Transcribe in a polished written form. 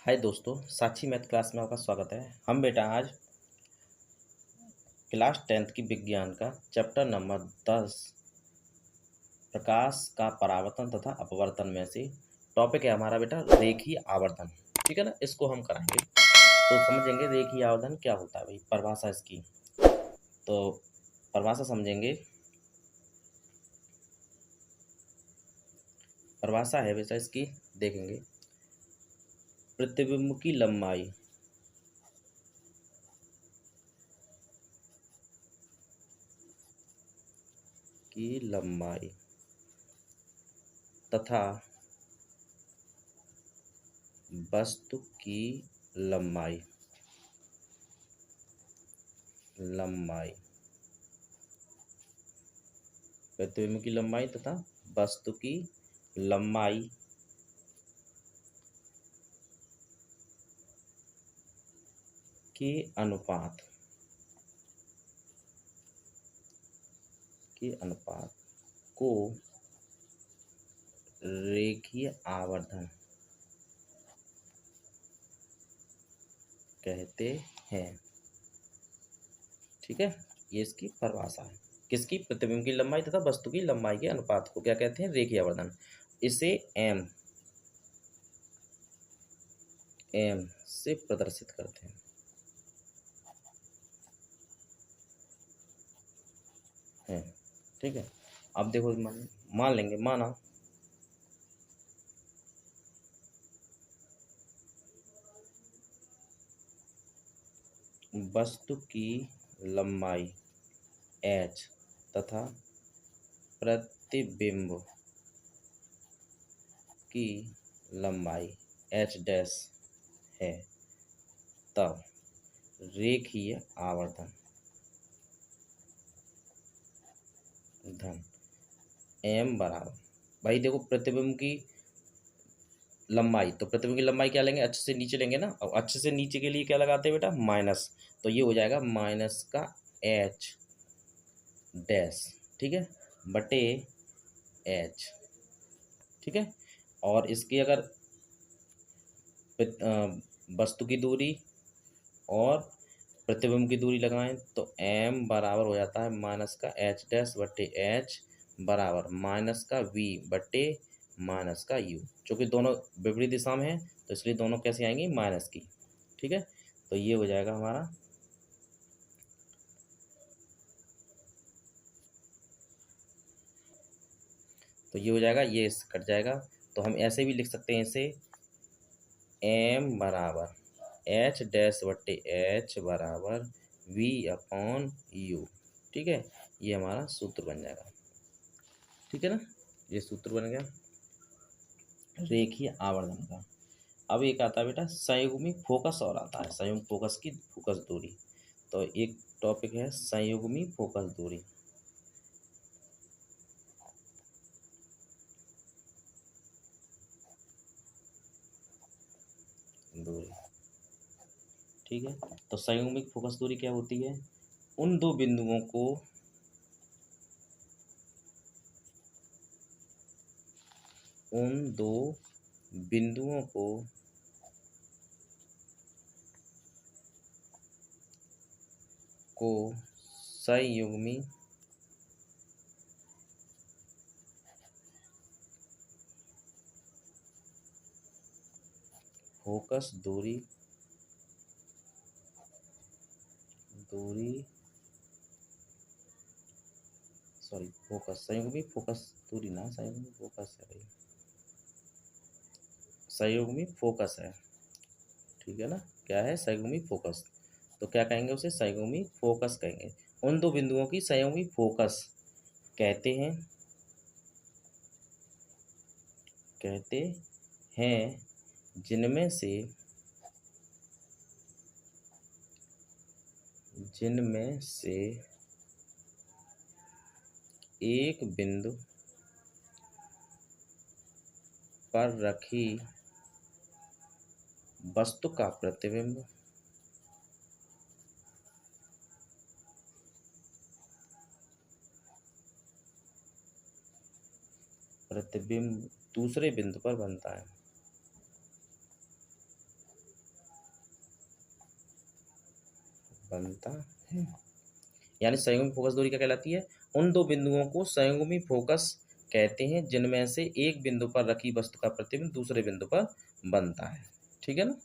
हाय दोस्तों, साक्षी math class में आपका स्वागत है। हम बेटा आज क्लास 10th की विज्ञान का चैप्टर नंबर 10 प्रकाश का परावर्तन तथा अपवर्तन में से टॉपिक है हमारा बेटा रेखीय आवर्धन। ठीक है ना, इसको हम कराएंगे तो समझेंगे रेखीय आवर्धन क्या होता है। भाई परिभाषा इसकी तो परिभाषा समझेंगे। परिभाषा है बेटा इसकी, देखेंगे। प्रतिबिंब की लंबाई तथा वस्तु की लंबाई प्रतिबिंब की लंबाई तथा वस्तु की लंबाई के अनुपात को रेखीय आवर्धन कहते हैं। ठीक है, ये इसकी परिभाषा है। किसकी? प्रतिबिंब की लंबाई तथा वस्तु की लंबाई के अनुपात को क्या कहते हैं? रेखीय आवर्धन। इसे एम से प्रदर्शित करते हैं। ठीक है, अब देखो मान लेंगे, माना वस्तु की लंबाई h तथा प्रतिबिंब की लंबाई h डैश है, तब रेखीय आवर्धन m बराबर, भाई देखो प्रतिबिंब की लंबाई, तो प्रतिबिंब की लंबाई क्या लेंगे? अच्छे से नीचे लेंगे ना। और अच्छे से नीचे के लिए क्या लगाते हैं बेटा? माइनस। तो ये हो जाएगा माइनस का h डैश, ठीक है, बटे h। ठीक है, और इसकी अगर वस्तु की दूरी और प्रतिबिंब की दूरी लगाएं तो m बराबर हो जाता है माइनस का h डैश बटे h बराबर माइनस का v बटे माइनस का u। चूँकि दोनों विपरीत दिशा में है तो इसलिए दोनों कैसे आएंगी? माइनस की। ठीक है, तो ये हो जाएगा हमारा ये इससे कट जाएगा। तो हम ऐसे भी लिख सकते हैं इसे m बराबर h डैश बटे h बराबर v अपॉन u। ठीक है, ये हमारा सूत्र बन जाएगा। ठीक है ना, ये सूत्र बन गया रेखीय आवर्धन का। अब एक आता है बेटा संयुग्मी फोकस, और आता है संयुग्म फोकस की फोकस दूरी। तो एक टॉपिक है संयुग्मी फोकस दूरी। ठीक है, तो संयुग्मिक फोकस दूरी क्या होती है? उन दो बिंदुओं को संयुग्मी फोकस दूरी संयुग्मी फोकस दूरी ना, संयुग्मी फोकस है भाई, संयुग्मी फोकस है। ठीक है ना, क्या है? संयुग्मी फोकस। तो क्या कहेंगे उसे? संयुग्मी फोकस कहेंगे। उन दो बिंदुओं की संयुग्मी फोकस कहते हैं जिनमें से एक बिंदु पर रखी वस्तु का प्रतिबिंब दूसरे बिंदु पर बनता है। बनता है। यानी संयुग्मी फोकस दूरी क्या कहलाती है? उन दो बिंदुओं को संयुग्मी फोकस कहते हैं जिनमें से एक बिंदु पर रखी वस्तु का प्रतिबिंब दूसरे बिंदु पर बनता है। ठीक है ना।